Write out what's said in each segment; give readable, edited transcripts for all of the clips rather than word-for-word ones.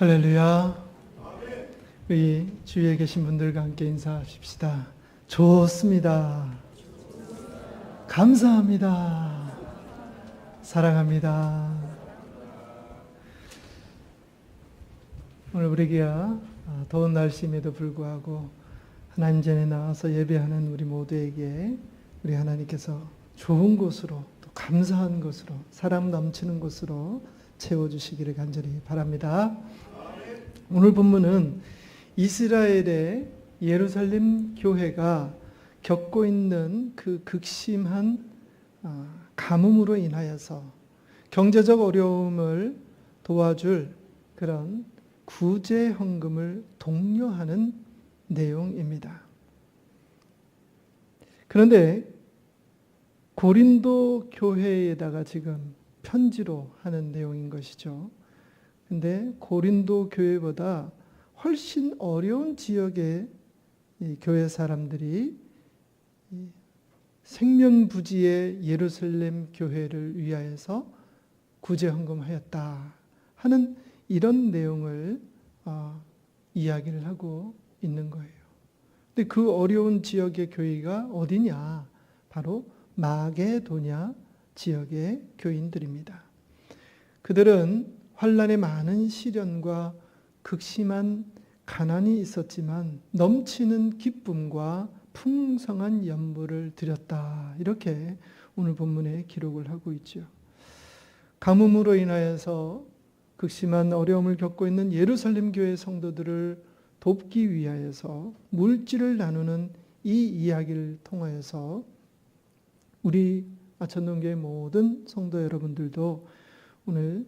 할렐루야. 우리 주위에 계신 분들과 함께 인사하십시다. 좋습니다. 감사합니다. 사랑합니다. 오늘 우리가 더운 날씨임에도 불구하고 하나님 전에 나와서 예배하는 우리 모두에게 우리 하나님께서 좋은 곳으로 또 감사한 곳으로 사랑 넘치는 곳으로 채워주시기를 간절히 바랍니다. 오늘 본문은 이스라엘의 예루살렘 교회가 겪고 있는 그 극심한 가뭄으로 인하여서 경제적 어려움을 도와줄 그런 구제 헌금을 독려하는 내용입니다. 그런데 고린도 교회에다가 지금 편지로 하는 내용인 것이죠. 근데 고린도 교회보다 훨씬 어려운 지역의 이 교회 사람들이 생면부지의 예루살렘 교회를 위하여서 구제 헌금하였다 하는 이런 내용을 이야기를 하고 있는 거예요. 근데 그 어려운 지역의 교회가 어디냐? 바로 마게도냐 지역의 교인들입니다. 그들은 환란의 많은 시련과 극심한 가난이 있었지만 넘치는 기쁨과 풍성한 연물을 드렸다. 이렇게 오늘 본문에 기록을 하고 있죠. 가뭄으로 인하여서 극심한 어려움을 겪고 있는 예루살렘 교회 성도들을 돕기 위하여서 물질을 나누는 이 이야기를 통하여서 우리 아천동교회 모든 성도 여러분들도 오늘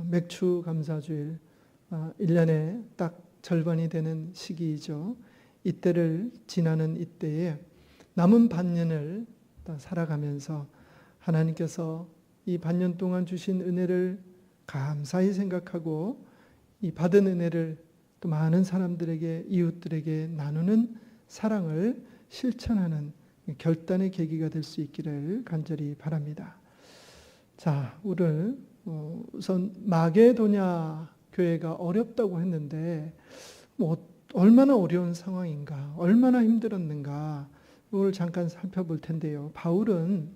맥주 감사주일 1년에 딱 절반이 되는 시기이죠. 이때를 지나는 이때에 남은 반년을 살아가면서 하나님께서 이 반년 동안 주신 은혜를 감사히 생각하고 이 받은 은혜를 또 많은 사람들에게 이웃들에게 나누는 사랑을 실천하는 결단의 계기가 될 수 있기를 간절히 바랍니다. 자, 오늘 우선 마게도냐 교회가 어렵다고 했는데 얼마나 어려운 상황인가, 얼마나 힘들었는가 이걸 잠깐 살펴볼 텐데요. 바울은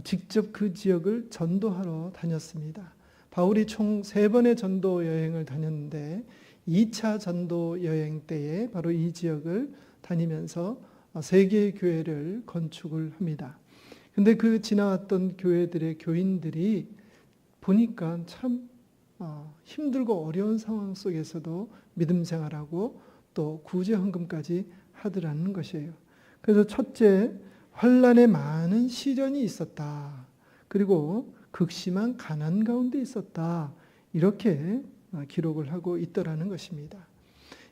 직접 그 지역을 전도하러 다녔습니다. 바울이 총 3번의 전도 여행을 다녔는데 2차 전도 여행 때에 바로 이 지역을 다니면서 3개의 교회를 건축을 합니다. 근데 그 지나왔던 교회들의 교인들이 보니까 참 힘들고 어려운 상황 속에서도 믿음 생활하고 또 구제 헌금까지 하더라는 것이에요. 그래서 첫째, 환란에 많은 시련이 있었다. 그리고 극심한 가난 가운데 있었다. 이렇게 기록을 하고 있더라는 것입니다.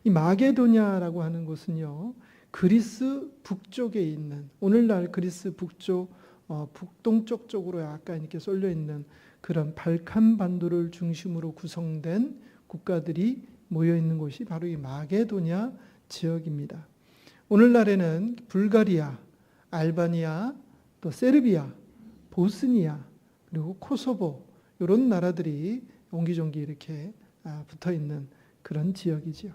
이 마게도냐라고 하는 곳은요, 그리스 북쪽에 있는, 오늘날 그리스 북쪽, 북동쪽 쪽으로 약간 이렇게 쏠려 있는 그런 발칸 반도를 중심으로 구성된 국가들이 모여 있는 곳이 바로 이 마게도냐 지역입니다. 오늘날에는 불가리아, 알바니아, 또 세르비아, 보스니아, 그리고 코소보 이런 나라들이 옹기종기 이렇게 붙어 있는 그런 지역이지요.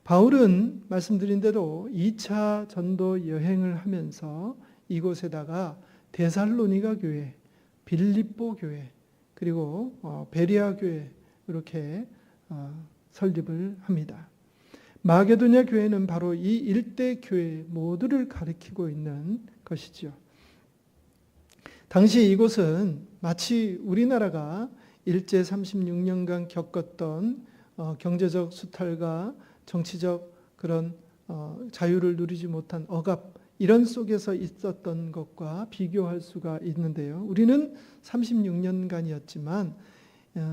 바울은 말씀드린 대로 2차 전도 여행을 하면서 이곳에다가 데살로니가 교회, 빌립보 교회, 그리고 베리아 교회 이렇게 설립을 합니다. 마게도냐 교회는 바로 이 일대 교회 모두를 가리키고 있는 것이죠. 당시 이곳은 마치 우리나라가 일제 36년간 겪었던 경제적 수탈과 정치적 그런 자유를 누리지 못한 억압 이런 속에서 있었던 것과 비교할 수가 있는데요. 우리는 36년간이었지만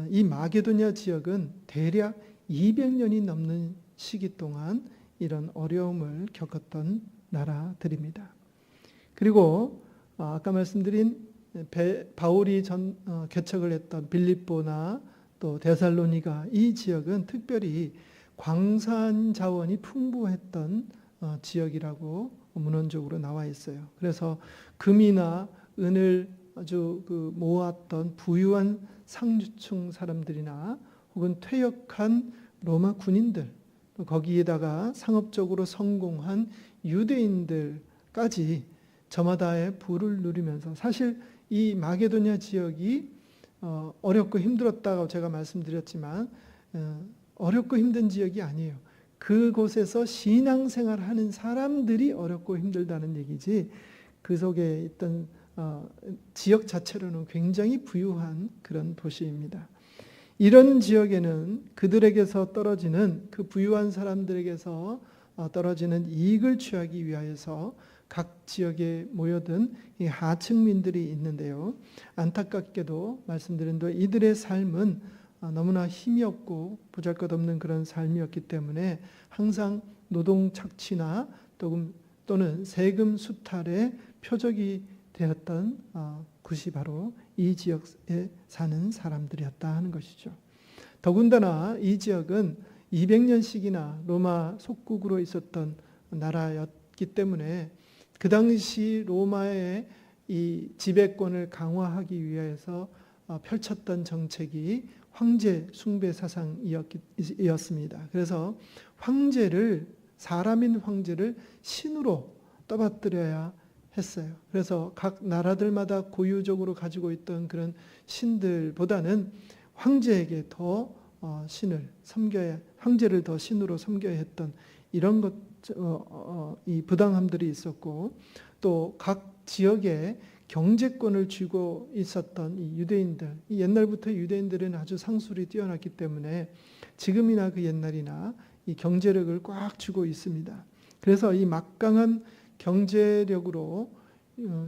이 마게도냐 지역은 대략 200년이 넘는 시기 동안 이런 어려움을 겪었던 나라들입니다. 그리고 아까 말씀드린 바울이 개척을 했던 빌립보나 또 데살로니가 이 지역은 특별히 광산 자원이 풍부했던 지역이라고 문헌적으로 나와 있어요. 그래서 금이나 은을 아주 모았던 부유한 상류층 사람들이나 혹은 퇴역한 로마 군인들, 또 거기에다가 상업적으로 성공한 유대인들까지 저마다의 부를 누리면서, 사실 이 마게도냐 지역이 어렵고 힘들었다고 제가 말씀드렸지만 어렵고 힘든 지역이 아니에요. 그곳에서 신앙생활하는 사람들이 어렵고 힘들다는 얘기지, 그 속에 있던 지역 자체로는 굉장히 부유한 그런 도시입니다. 이런 지역에는 그들에게서 떨어지는, 그 부유한 사람들에게서 떨어지는 이익을 취하기 위하여서 각 지역에 모여든 이 하층민들이 있는데요. 안타깝게도 말씀드린 대로 이들의 삶은 너무나 힘이 없고 보잘것없는 그런 삶이었기 때문에 항상 노동 착취나 또는 세금 수탈의 표적이 되었던 곳이 바로 이 지역에 사는 사람들이었다 하는 것이죠. 더군다나 이 지역은 200년씩이나 로마 속국으로 있었던 나라였기 때문에 그 당시 로마의 이 지배권을 강화하기 위해서 펼쳤던 정책이 황제 숭배 사상이었습니다. 그래서 사람인 황제를 신으로 떠받들여야 했어요. 그래서 각 나라들마다 고유적으로 가지고 있던 그런 신들보다는 황제에게 더 황제를 더 신으로 섬겨야 했던 이런 이 부당함들이 있었고, 또 각 지역에 경제권을 쥐고 있었던 이 유대인들, 이 옛날부터 유대인들은 아주 상술이 뛰어났기 때문에 지금이나 그 옛날이나 이 경제력을 꽉 쥐고 있습니다. 그래서 이 막강한 경제력으로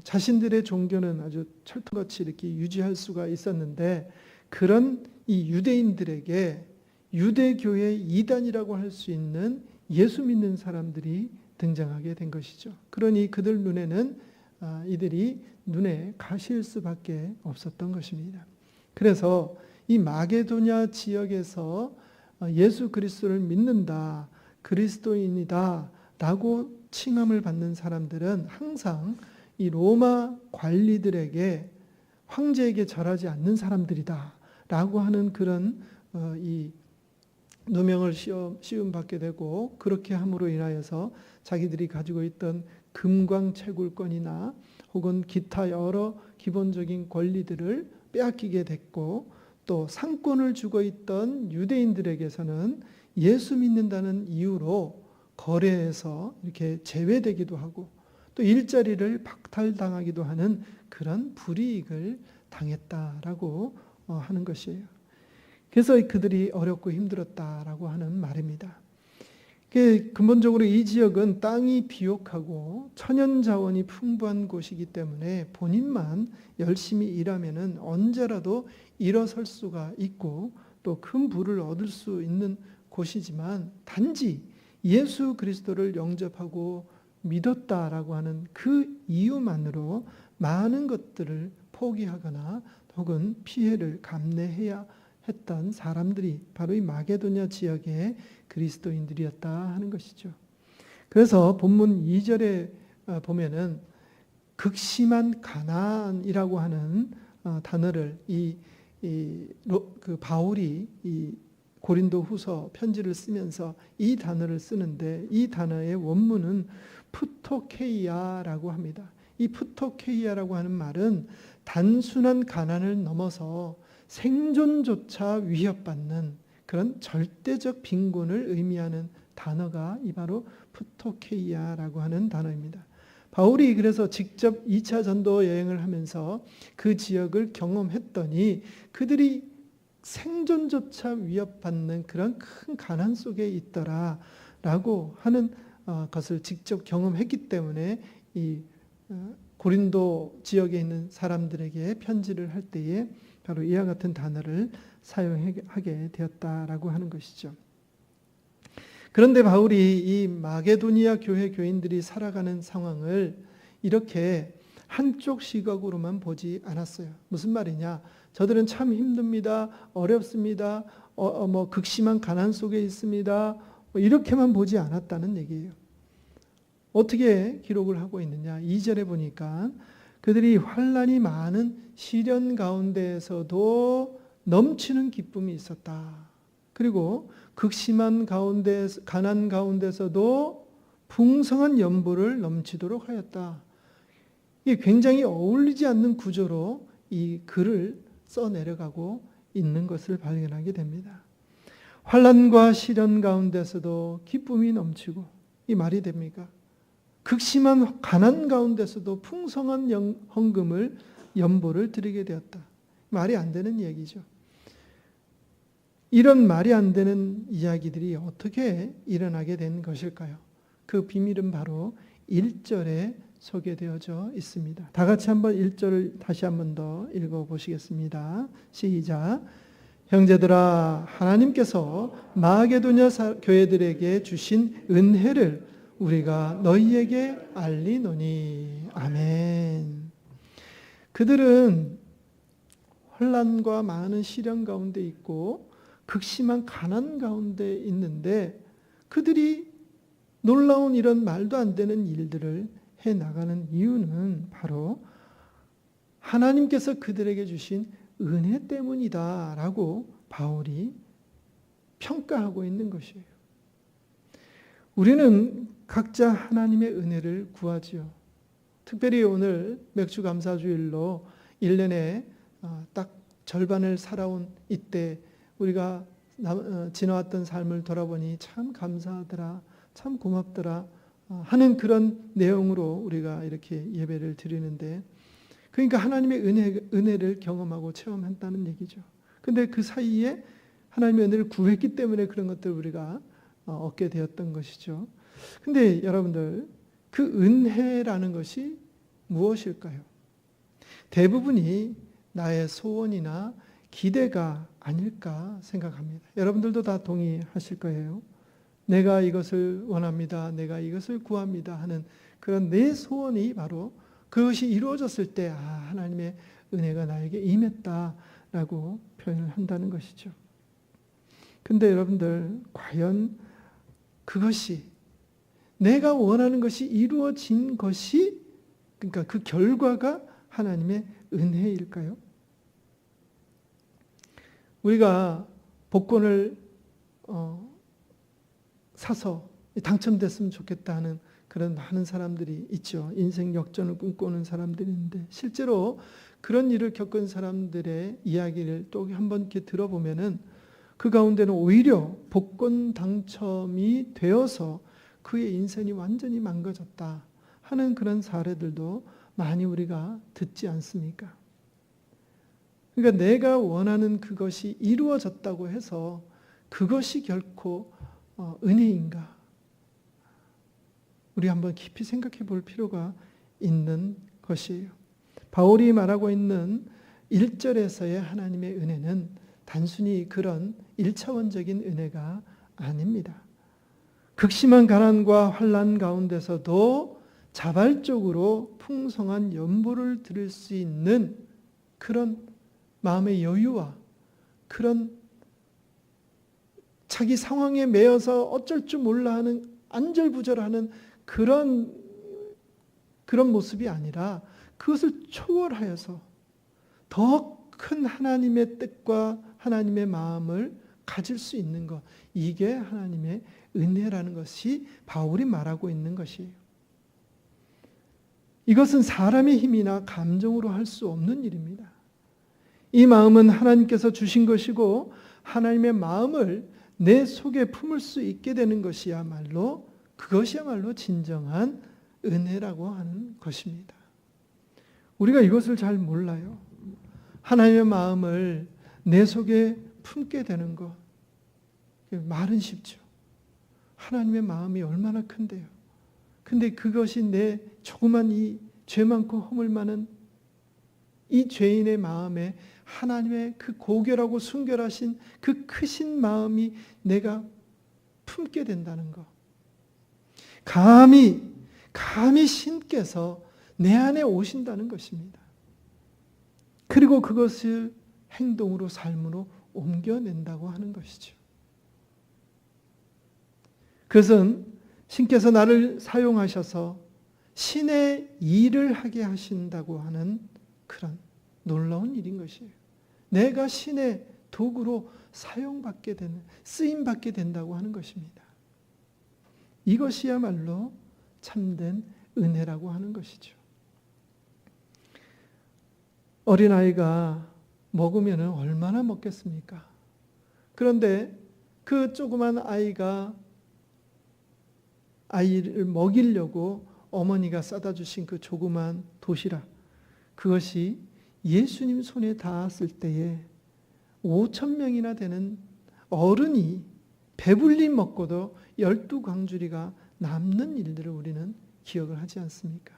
자신들의 종교는 아주 철통같이 이렇게 유지할 수가 있었는데, 그런 이 유대인들에게 유대교의 이단이라고 할 수 있는 예수 믿는 사람들이 등장하게 된 것이죠. 그러니 그들 눈에는 이들이 눈에 가시일 수밖에 없었던 것입니다. 그래서 이 마게도냐 지역에서 예수 그리스도를 믿는다, 그리스도인이다 라고 칭함을 받는 사람들은 항상 이 로마 관리들에게, 황제에게 절하지 않는 사람들이다 라고 하는 그런 이 누명을 씌움받게 되고, 그렇게 함으로 인하여서 자기들이 가지고 있던 금광채굴권이나 혹은 기타 여러 기본적인 권리들을 빼앗기게 됐고, 또 상권을 주고 있던 유대인들에게서는 예수 믿는다는 이유로 거래에서 이렇게 제외되기도 하고, 또 일자리를 박탈당하기도 하는 그런 불이익을 당했다라고 하는 것이에요. 그래서 그들이 어렵고 힘들었다라고 하는 말입니다. 근본적으로 이 지역은 땅이 비옥하고 천연자원이 풍부한 곳이기 때문에 본인만 열심히 일하면은 언제라도 일어설 수가 있고 또 큰 부를 얻을 수 있는 곳이지만, 단지 예수 그리스도를 영접하고 믿었다라고 하는 그 이유만으로 많은 것들을 포기하거나 혹은 피해를 감내해야 했던 사람들이 바로 이 마게도냐 지역의 그리스도인들이었다 하는 것이죠. 그래서 본문 2절에 보면은 극심한 가난이라고 하는 단어를 바울이 이 고린도 후서 편지를 쓰면서 이 단어를 쓰는데, 이 단어의 원문은 푸토케이아라고 합니다. 이 푸토케이아라고 하는 말은 단순한 가난을 넘어서 생존조차 위협받는 그런 절대적 빈곤을 의미하는 단어가 이 바로 푸토케이아라고 하는 단어입니다. 바울이 그래서 직접 2차 전도 여행을 하면서 그 지역을 경험했더니 그들이 생존조차 위협받는 그런 큰 가난 속에 있더라라고 하는 것을 직접 경험했기 때문에 이 고린도 지역에 있는 사람들에게 편지를 할 때에 바로 이와 같은 단어를 사용하게 되었다라고 하는 것이죠. 그런데 바울이 이 마게도니아 교회 교인들이 살아가는 상황을 이렇게 한쪽 시각으로만 보지 않았어요. 무슨 말이냐? 저들은 참 힘듭니다. 어렵습니다. 극심한 가난 속에 있습니다. 이렇게만 보지 않았다는 얘기예요. 어떻게 기록을 하고 있느냐? 2절에 보니까 그들이 환난이 많은 시련 가운데에서도 넘치는 기쁨이 있었다. 그리고 극심한 가난 가운데서도 풍성한 연보를 넘치도록 하였다. 이게 굉장히 어울리지 않는 구조로 이 글을 써내려가고 있는 것을 발견하게 됩니다. 환난과 시련 가운데서도 기쁨이 넘치고, 이 말이 됩니까? 극심한 가난 가운데서도 풍성한 헌금을 연보를 드리게 되었다. 말이 안 되는 얘기죠. 이런 말이 안 되는 이야기들이 어떻게 일어나게 된 것일까요? 그 비밀은 바로 1절에 소개되어져 있습니다. 다 같이 한번 1절을 다시 한번 더 읽어보시겠습니다. 시작. 형제들아, 하나님께서 마게도냐 교회들에게 주신 은혜를 우리가 너희에게 알리노니. 아멘. 그들은 혼란과 많은 시련 가운데 있고 극심한 가난 가운데 있는데, 그들이 놀라운 이런 말도 안 되는 일들을 해 나가는 이유는 바로 하나님께서 그들에게 주신 은혜 때문이다라고 바울이 평가하고 있는 것이에요. 우리는 각자 하나님의 은혜를 구하지요. 특별히 오늘 맥주감사주일로 1년에 딱 절반을 살아온 이때 우리가 지나왔던 삶을 돌아보니 참 감사하더라, 참 고맙더라 하는 그런 내용으로 우리가 이렇게 예배를 드리는데, 그러니까 하나님의 은혜를 경험하고 체험한다는 얘기죠. 근데 그 사이에 하나님의 은혜를 구했기 때문에 그런 것들을 우리가 얻게 되었던 것이죠. 근데 여러분들, 그 은혜라는 것이 무엇일까요? 대부분이 나의 소원이나 기대가 아닐까 생각합니다. 여러분들도 다 동의하실 거예요. 내가 이것을 원합니다, 내가 이것을 구합니다 하는 그런 내 소원이 바로 그것이 이루어졌을 때 하나님의 은혜가 나에게 임했다라고 표현을 한다는 것이죠. 근데 여러분들, 과연 그것이 내가 원하는 것이 이루어진 것이, 그러니까 그 결과가 하나님의 은혜일까요? 우리가 복권을 사서 당첨됐으면 좋겠다 하는 그런 많은 사람들이 있죠. 인생 역전을 꿈꾸는 사람들이 있는데, 실제로 그런 일을 겪은 사람들의 이야기를 또 한번 이렇게 들어보면은 그 가운데는 오히려 복권 당첨이 되어서 그의 인생이 완전히 망가졌다 하는 그런 사례들도 많이 우리가 듣지 않습니까? 그러니까 내가 원하는 그것이 이루어졌다고 해서 그것이 결코 은혜인가? 우리 한번 깊이 생각해 볼 필요가 있는 것이에요. 바울이 말하고 있는 1절에서의 하나님의 은혜는 단순히 그런 1차원적인 은혜가 아닙니다. 극심한 가난과 환난 가운데서도 자발적으로 풍성한 연보를 드릴 수 있는 그런 마음의 여유와 그런 자기 상황에 매여서 어쩔 줄 몰라 하는 안절부절하는 그런 모습이 아니라 그것을 초월하여서 더 큰 하나님의 뜻과 하나님의 마음을 가질 수 있는 것, 이게 하나님의 은혜라는 것이 바울이 말하고 있는 것이에요. 이것은 사람의 힘이나 감정으로 할 수 없는 일입니다. 이 마음은 하나님께서 주신 것이고, 하나님의 마음을 내 속에 품을 수 있게 되는 것이야말로, 그것이야말로 진정한 은혜라고 하는 것입니다. 우리가 이것을 잘 몰라요. 하나님의 마음을 내 속에 품게 되는 것, 말은 쉽죠. 하나님의 마음이 얼마나 큰데요. 근데 그것이 내 조그만 이 죄 많고 허물 많은 이 죄인의 마음에 하나님의 그 고결하고 순결하신 그 크신 마음이 내가 품게 된다는 것. 감히 신께서 내 안에 오신다는 것입니다. 그리고 그것을 행동으로, 삶으로 옮겨낸다고 하는 것이죠. 그것은 신께서 나를 사용하셔서 신의 일을 하게 하신다고 하는 그런 놀라운 일인 것이에요. 내가 신의 도구로 사용받게 되는, 쓰임받게 된다고 하는 것입니다. 이것이야말로 참된 은혜라고 하는 것이죠. 어린아이가 먹으면 얼마나 먹겠습니까? 그런데 그 조그만 아이를 먹이려고 어머니가 싸다 주신 그 조그만 도시락, 그것이 예수님 손에 닿았을 때에 5,000명이나 되는 어른이 배불리 먹고도 12광주리가 남는 일들을 우리는 기억을 하지 않습니까?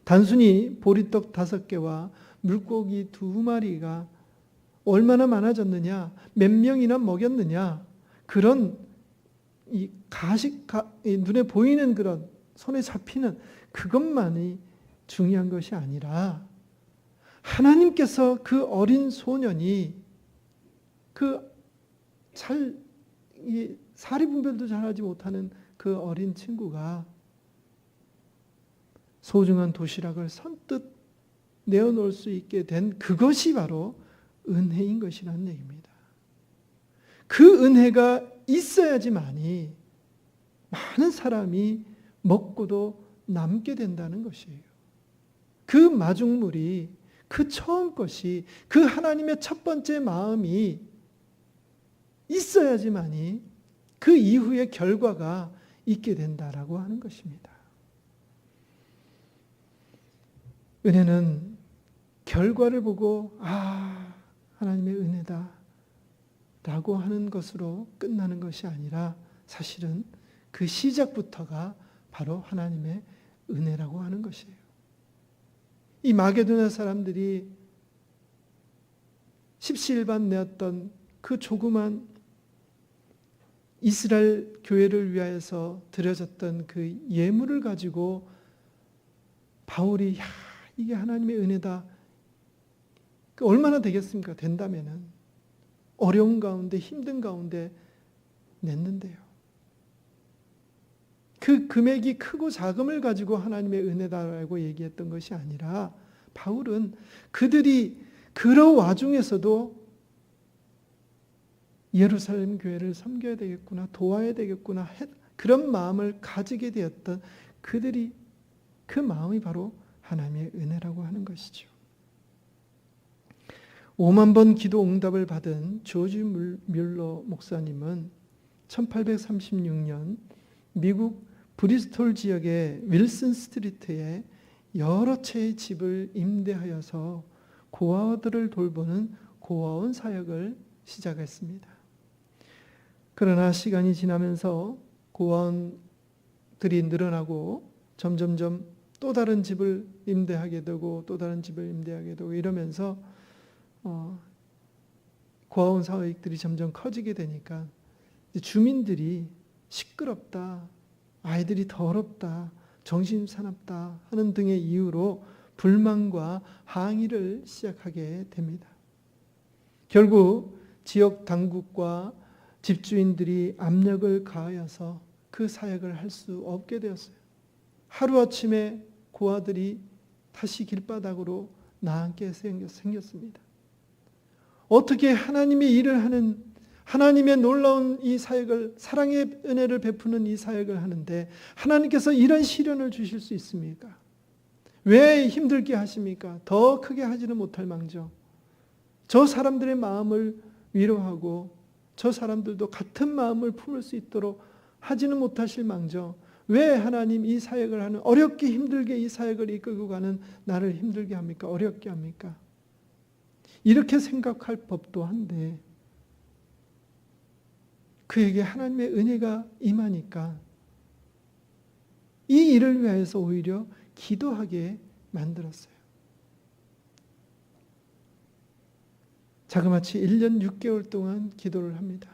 단순히 보리떡 5개와 물고기 2마리가 얼마나 많아졌느냐, 몇 명이나 먹였느냐, 그런 이 눈에 보이는 그런 손에 잡히는 그것만이 중요한 것이 아니라 하나님께서 그 어린 소년이 사리분별도 잘하지 못하는 그 어린 친구가 소중한 도시락을 선뜻 내어놓을 수 있게 된 그것이 바로 은혜인 것이라는 얘기입니다. 그 은혜가 있어야지만이 많은 사람이 먹고도 남게 된다는 것이에요. 그 마중물이, 그 처음 것이, 그 하나님의 첫 번째 마음이 있어야지만이 그 이후의 결과가 있게 된다라고 하는 것입니다. 은혜는 결과를 보고 하나님의 은혜다 라고 하는 것으로 끝나는 것이 아니라 사실은 그 시작부터가 바로 하나님의 은혜라고 하는 것이에요. 이 마게도냐 사람들이 십시일반 내었던 그 조그만 이스라엘 교회를 위하여서 드려졌던 그 예물을 가지고 바울이 이게 하나님의 은혜다, 얼마나 되겠습니까? 된다면은 어려운 가운데, 힘든 가운데 냈는데요. 그 금액이 크고 작음을 가지고 하나님의 은혜다라고 얘기했던 것이 아니라 바울은 그들이 그런 와중에서도 예루살렘 교회를 섬겨야 되겠구나, 도와야 되겠구나, 그런 마음을 가지게 되었던 그들이, 그 마음이 바로 하나님의 은혜라고 하는 것이죠. 5만 번 기도 응답을 받은 조지 뮬러 목사님은 1836년 미국 브리스톨 지역의 윌슨 스트리트에 여러 채의 집을 임대하여서 고아들을 돌보는 고아원 사역을 시작했습니다. 그러나 시간이 지나면서 고아원들이 늘어나고 점점점 또 다른 집을 임대하게 되고 또 다른 집을 임대하게 되고 이러면서 고아원 사역들이 점점 커지게 되니까 주민들이 시끄럽다, 아이들이 더럽다, 정신사납다 하는 등의 이유로 불만과 항의를 시작하게 됩니다. 결국 지역 당국과 집주인들이 압력을 가하여서 그 사역을 할 수 없게 되었어요. 하루아침에 고아들이 다시 길바닥으로 나앉게 생겼습니다. 어떻게 하나님의 일을 하는, 하나님의 놀라운 이 사역을, 사랑의 은혜를 베푸는 이 사역을 하는데 하나님께서 이런 시련을 주실 수 있습니까? 왜 힘들게 하십니까? 더 크게 하지는 못할 망정 저 사람들의 마음을 위로하고 저 사람들도 같은 마음을 품을 수 있도록 하지는 못하실 망정 왜 하나님 이 사역을 하는, 어렵게 힘들게 이 사역을 이끌고 가는 나를 힘들게 합니까? 어렵게 합니까? 이렇게 생각할 법도 한데 그에게 하나님의 은혜가 임하니까 이 일을 위해서 오히려 기도하게 만들었어요. 자그마치 1년 6개월 동안 기도를 합니다.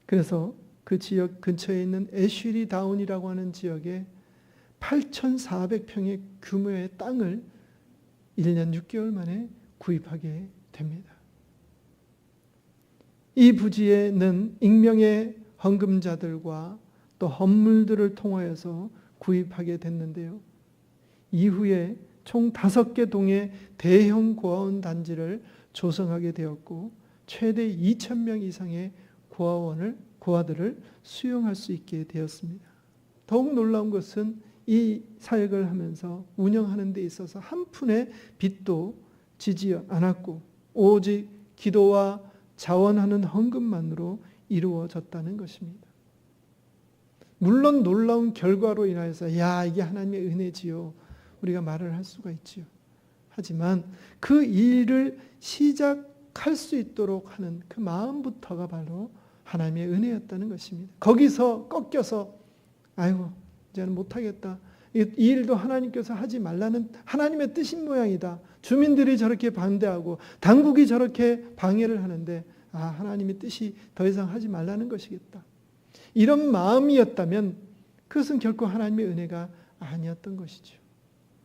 그래서 그 지역 근처에 있는 애쉬리 다운이라고 하는 지역에 8,400평의 규모의 땅을 1년 6개월 만에 구입하게 됩니다. 이 부지에는 익명의 헌금자들과 또 헌물들을 통하여서 구입하게 됐는데요. 이후에 총 5개 동의 대형 고아원 단지를 조성하게 되었고 최대 2,000명 이상의 고아들을 수용할 수 있게 되었습니다. 더욱 놀라운 것은 이 사역을 하면서 운영하는 데 있어서 한 푼의 빚도 지지 않았고 오직 기도와 자원하는 헌금만으로 이루어졌다는 것입니다. 물론 놀라운 결과로 인하여서 야, 이게 하나님의 은혜지요, 우리가 말을 할 수가 있지요. 하지만 그 일을 시작할 수 있도록 하는 그 마음부터가 바로 하나님의 은혜였다는 것입니다. 거기서 꺾여서 아이고 이제는 못하겠다, 이 일도 하나님께서 하지 말라는 하나님의 뜻인 모양이다, 주민들이 저렇게 반대하고 당국이 저렇게 방해를 하는데 하나님의 뜻이 더 이상 하지 말라는 것이겠다, 이런 마음이었다면 그것은 결코 하나님의 은혜가 아니었던 것이죠.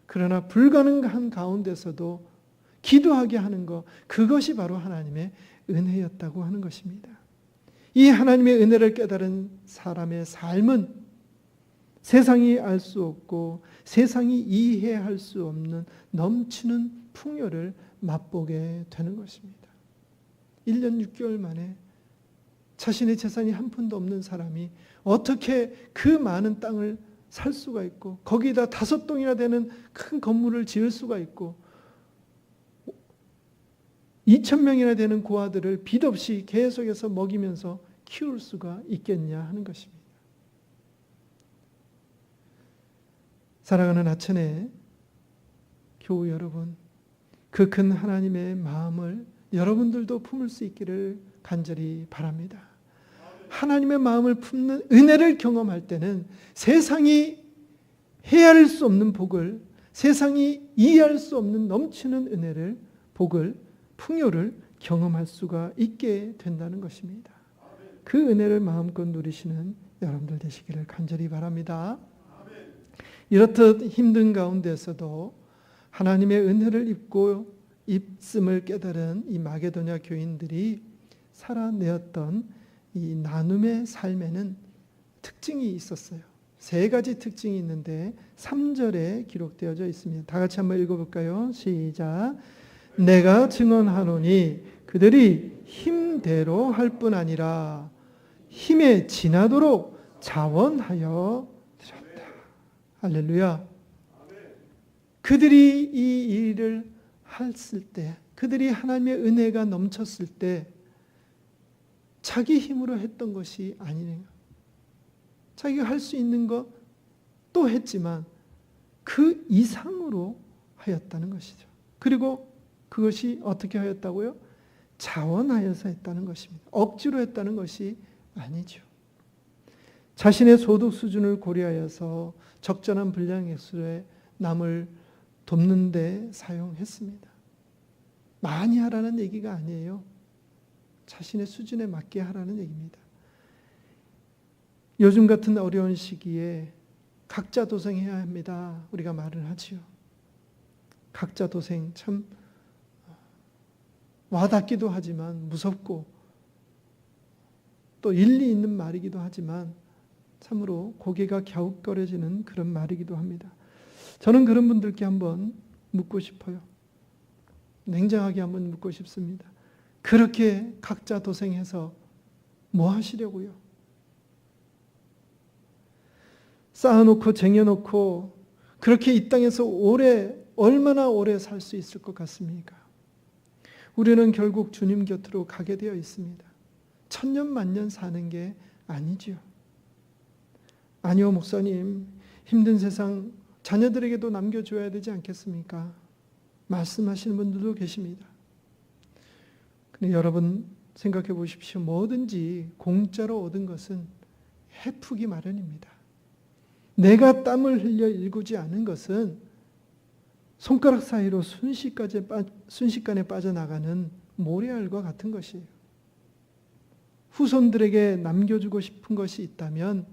그러나 불가능한 가운데서도 기도하게 하는 것, 그것이 바로 하나님의 은혜였다고 하는 것입니다. 이 하나님의 은혜를 깨달은 사람의 삶은 세상이 알 수 없고 세상이 이해할 수 없는 넘치는 풍요를 맛보게 되는 것입니다. 1년 6개월 만에 자신의 재산이 한 푼도 없는 사람이 어떻게 그 많은 땅을 살 수가 있고 거기다 5동이나 되는 큰 건물을 지을 수가 있고 2,000명이나 되는 고아들을 빚 없이 계속해서 먹이면서 키울 수가 있겠냐 하는 것입니다. 사랑하는 하천의 교우 여러분, 그 큰 하나님의 마음을 여러분들도 품을 수 있기를 간절히 바랍니다. 하나님의 마음을 품는 은혜를 경험할 때는 세상이 헤아릴 수 없는 복을, 세상이 이해할 수 없는 넘치는 은혜를, 복을, 풍요를 경험할 수가 있게 된다는 것입니다. 그 은혜를 마음껏 누리시는 여러분들 되시기를 간절히 바랍니다. 이렇듯 힘든 가운데서도 하나님의 은혜를 입고 입음을 깨달은 이 마게도냐 교인들이 살아내었던 이 나눔의 삶에는 특징이 있었어요. 3가지 특징이 있는데 3절에 기록되어져 있습니다. 다 같이 한번 읽어볼까요? 시작. 내가 증언하노니 그들이 힘대로 할 뿐 아니라 힘에 지나도록 자원하여 드렸다. 할렐루야. 그들이 이 일을 했을 때, 그들이 하나님의 은혜가 넘쳤을 때 자기 힘으로 했던 것이 아니네요. 자기가 할 수 있는 것 또 했지만 그 이상으로 하였다는 것이죠. 그리고 그것이 어떻게 하였다고요? 자원하여서 했다는 것입니다. 억지로 했다는 것이 아니죠. 자신의 소득 수준을 고려하여서 적절한 분량액수에 남을 돕는 데 사용했습니다. 많이 하라는 얘기가 아니에요. 자신의 수준에 맞게 하라는 얘기입니다. 요즘 같은 어려운 시기에 각자 도생해야 합니다. 우리가 말을 하지요. 각자 도생 참 와닿기도 하지만 무섭고 또 일리 있는 말이기도 하지만 참으로 고개가 갸웃거려지는 그런 말이기도 합니다. 저는 그런 분들께 한번 묻고 싶어요. 냉정하게 한번 묻고 싶습니다. 그렇게 각자 도생해서 뭐 하시려고요? 쌓아놓고 쟁여놓고 그렇게 이 땅에서 얼마나 오래 살 수 있을 것 같습니까? 우리는 결국 주님 곁으로 가게 되어 있습니다. 천년 만년 사는 게 아니지요. 아니요, 목사님, 힘든 세상 자녀들에게도 남겨줘야 되지 않겠습니까? 말씀하시는 분들도 계십니다. 근데 여러분 생각해 보십시오. 뭐든지 공짜로 얻은 것은 해프기 마련입니다. 내가 땀을 흘려 일구지 않은 것은 손가락 사이로 순식간에 빠져나가는 모래알과 같은 것이에요. 후손들에게 남겨주고 싶은 것이 있다면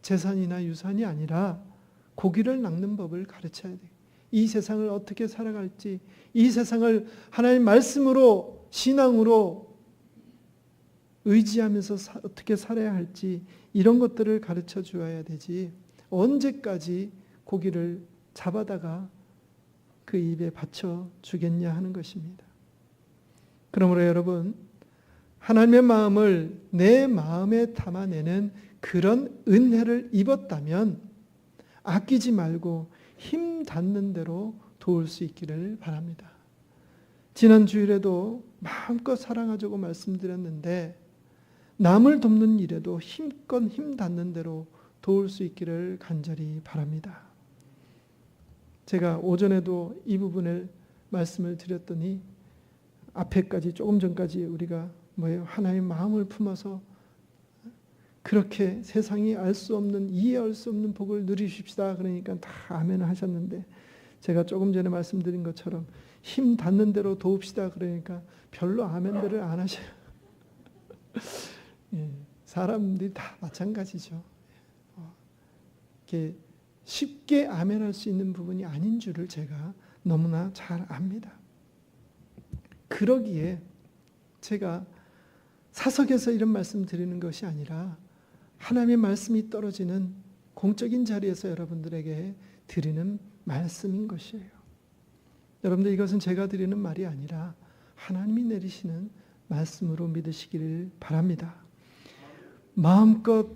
재산이나 유산이 아니라 고기를 낚는 법을 가르쳐야 돼요. 이 세상을 어떻게 살아갈지, 이 세상을 하나님 말씀으로, 신앙으로 의지하면서 어떻게 살아야 할지 이런 것들을 가르쳐 주어야 되지, 언제까지 고기를 잡아다가 그 입에 받쳐 주겠냐 하는 것입니다. 그러므로 여러분, 하나님의 마음을 내 마음에 담아내는 그런 은혜를 입었다면 아끼지 말고 힘 닿는 대로 도울 수 있기를 바랍니다. 지난 주일에도 마음껏 사랑하자고 말씀드렸는데 남을 돕는 일에도 힘껏 힘 닿는 대로 도울 수 있기를 간절히 바랍니다. 제가 오전에도 이 부분을 말씀을 드렸더니 앞에까지 조금 전까지 우리가 하나님의 마음을 품어서 그렇게 세상이 알 수 없는, 이해할 수 없는 복을 누리십시다. 그러니까 다 아멘 하셨는데 제가 조금 전에 말씀드린 것처럼 힘 닿는 대로 도웁시다. 그러니까 별로 아멘들을 안 하셔요. 예, 사람들이 다 마찬가지죠. 이렇게 쉽게 아멘할 수 있는 부분이 아닌 줄을 제가 너무나 잘 압니다. 그러기에 제가 사석에서 이런 말씀 드리는 것이 아니라 하나님의 말씀이 떨어지는 공적인 자리에서 여러분들에게 드리는 말씀인 것이에요. 여러분들, 이것은 제가 드리는 말이 아니라 하나님이 내리시는 말씀으로 믿으시기를 바랍니다. 마음껏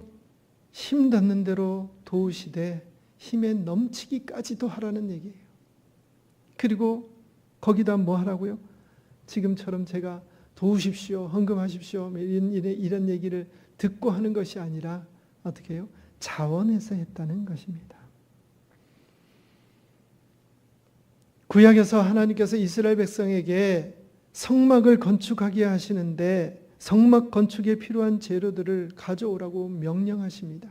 힘 닿는 대로 도우시되 힘에 넘치기까지도 하라는 얘기예요. 그리고 거기다 뭐 하라고요? 지금처럼 제가 도우십시오, 헌금하십시오 이런 얘기를 듣고 하는 것이 아니라 어떻게 해요? 자원해서 했다는 것입니다. 구약에서 하나님께서 이스라엘 백성에게 성막을 건축하게 하시는데 성막 건축에 필요한 재료들을 가져오라고 명령하십니다.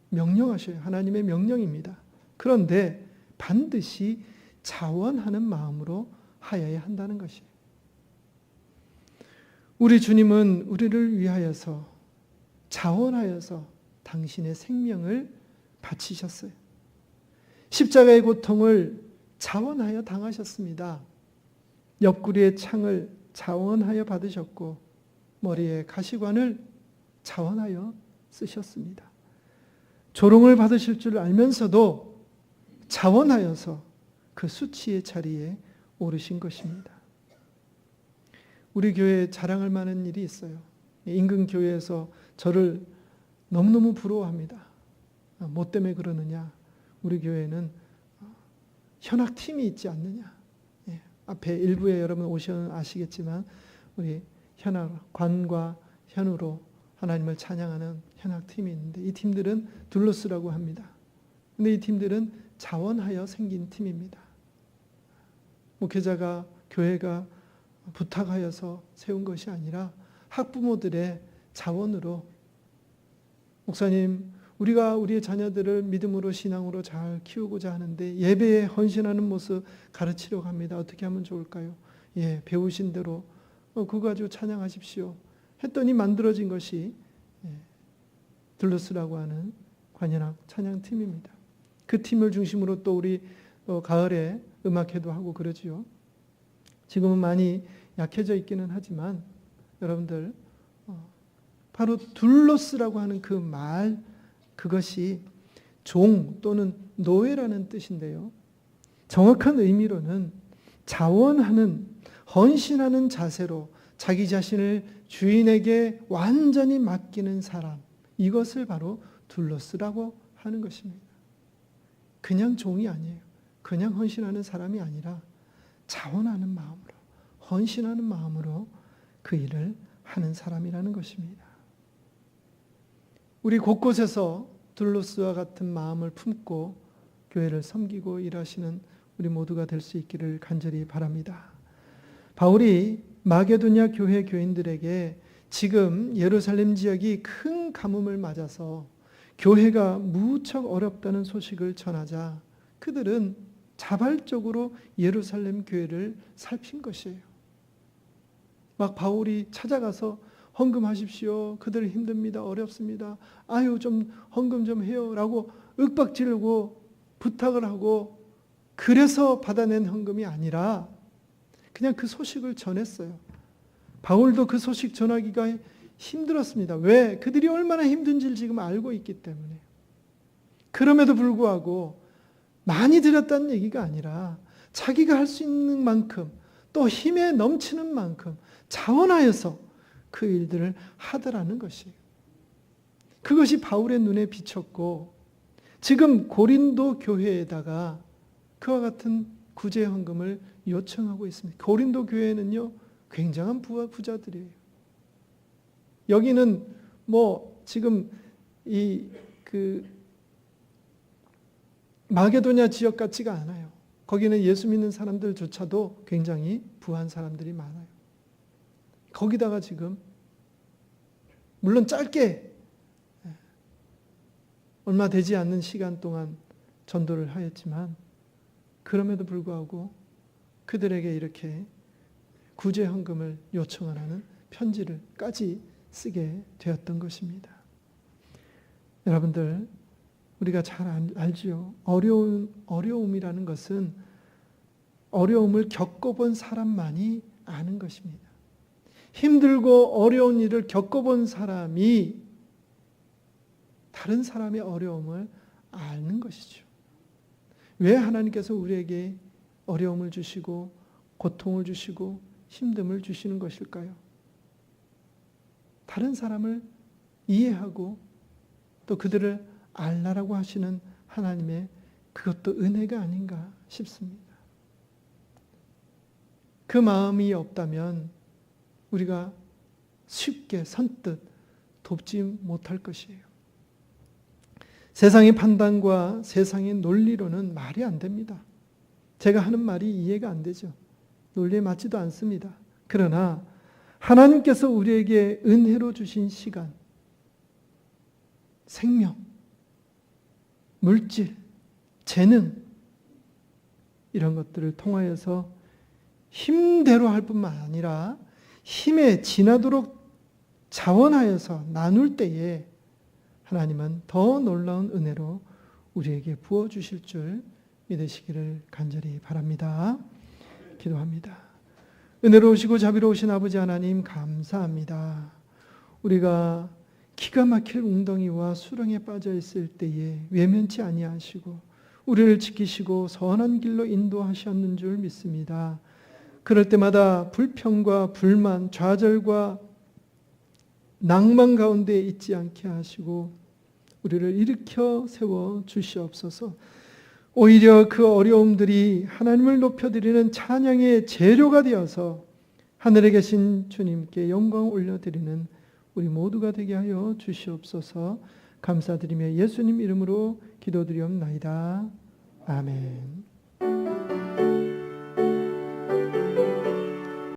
명령하셔요. 하나님의 명령입니다. 그런데 반드시 자원하는 마음으로 하여야 한다는 것이에요. 우리 주님은 우리를 위하여서 자원하여서 당신의 생명을 바치셨어요. 십자가의 고통을 자원하여 당하셨습니다. 옆구리의 창을 자원하여 받으셨고 머리에 가시관을 자원하여 쓰셨습니다. 조롱을 받으실 줄 알면서도 자원하여서 그 수치의 자리에 오르신 것입니다. 우리 교회에 자랑할 만한 일이 있어요. 인근 교회에서 저를 너무너무 부러워합니다. 뭐 때문에 그러느냐? 우리 교회는 현악팀이 있지 않느냐? 앞에 일부에 여러분 오시면 아시겠지만 우리 현악, 관과 현우로 하나님을 찬양하는 현악팀이 있는데 이 팀들은 둘로스라고 합니다. 근데 이 팀들은 자원하여 생긴 팀입니다. 목회자가, 교회가 부탁하여서 세운 것이 아니라 학부모들의 자원으로 목사님, 우리가 우리의 자녀들을 믿음으로 신앙으로 잘 키우고자 하는데 예배에 헌신하는 모습 가르치려고 합니다. 어떻게 하면 좋을까요? 배우신 대로 그거 가지고 찬양하십시오. 했더니 만들어진 것이 들루스라고 하는 관현악 찬양팀입니다. 그 팀을 중심으로 또 우리 가을에 음악회도 하고 그러지요. 지금은 많이 약해져 있기는 하지만 여러분들 바로 둘로스라고 하는 그 말, 그것이 종 또는 노예라는 뜻인데요. 정확한 의미로는 자원하는, 헌신하는 자세로 자기 자신을 주인에게 완전히 맡기는 사람, 이것을 바로 둘로스라고 하는 것입니다. 그냥 종이 아니에요. 그냥 헌신하는 사람이 아니라 자원하는 마음으로, 헌신하는 마음으로 그 일을 하는 사람이라는 것입니다. 우리 곳곳에서 둘로스와 같은 마음을 품고 교회를 섬기고 일하시는 우리 모두가 될 수 있기를 간절히 바랍니다. 바울이 마게도냐 교회 교인들에게 지금 예루살렘 지역이 큰 가뭄을 맞아서 교회가 무척 어렵다는 소식을 전하자 그들은 자발적으로 예루살렘 교회를 살핀 것이에요. 막 바울이 찾아가서 헌금하십시오. 그들 힘듭니다. 어렵습니다. 아유, 좀 헌금 좀 해요. 라고 윽박지르고 부탁을 하고 그래서 받아낸 헌금이 아니라 그냥 그 소식을 전했어요. 바울도 그 소식 전하기가 힘들었습니다. 왜? 그들이 얼마나 힘든지를 지금 알고 있기 때문에. 그럼에도 불구하고 많이 드렸다는 얘기가 아니라 자기가 할 수 있는 만큼 또 힘에 넘치는 만큼 자원하여서 그 일들을 하더라는 것이에요. 그것이 바울의 눈에 비쳤고 지금 고린도 교회에다가 그와 같은 구제 헌금을 요청하고 있습니다. 고린도 교회는요, 굉장한 부자들이에요. 여기는 지금 마게도냐 지역 같지가 않아요. 거기는 예수 믿는 사람들조차도 굉장히 부한 사람들이 많아요. 거기다가 지금 물론 짧게 얼마 되지 않는 시간 동안 전도를 하였지만 그럼에도 불구하고 그들에게 이렇게 구제 헌금을 요청하는 편지를까지 쓰게 되었던 것입니다. 여러분들, 우리가 잘 알지요. 어려움이라는 것은 어려움을 겪어본 사람만이 아는 것입니다. 힘들고 어려운 일을 겪어본 사람이 다른 사람의 어려움을 아는 것이죠. 왜 하나님께서 우리에게 어려움을 주시고 고통을 주시고 힘듦을 주시는 것일까요? 다른 사람을 이해하고 또 그들을 알라라고 하시는 하나님의 그것도 은혜가 아닌가 싶습니다. 그 마음이 없다면 우리가 쉽게 선뜻 돕지 못할 것이에요. 세상의 판단과 세상의 논리로는 말이 안 됩니다. 제가 하는 말이 이해가 안 되죠. 논리에 맞지도 않습니다. 그러나 하나님께서 우리에게 은혜로 주신 시간, 생명, 물질, 재능 이런 것들을 통하여서 힘대로 할 뿐만 아니라 힘에 지나도록 자원하여서 나눌 때에 하나님은 더 놀라운 은혜로 우리에게 부어주실 줄 믿으시기를 간절히 바랍니다. 기도합니다. 은혜로우시고 자비로우신 아버지 하나님 감사합니다. 우리가 기가 막힐 웅덩이와 수렁에 빠져 있을 때에 외면치 아니하시고 우리를 지키시고 선한 길로 인도하셨는 줄 믿습니다. 그럴 때마다 불평과 불만, 좌절과 낭만 가운데 있지 않게 하시고 우리를 일으켜 세워 주시옵소서. 오히려 그 어려움들이 하나님을 높여드리는 찬양의 재료가 되어서 하늘에 계신 주님께 영광을 올려드리는 우리 모두가 되게 하여 주시옵소서. 감사드리며 예수님 이름으로 기도드리옵나이다. 아멘.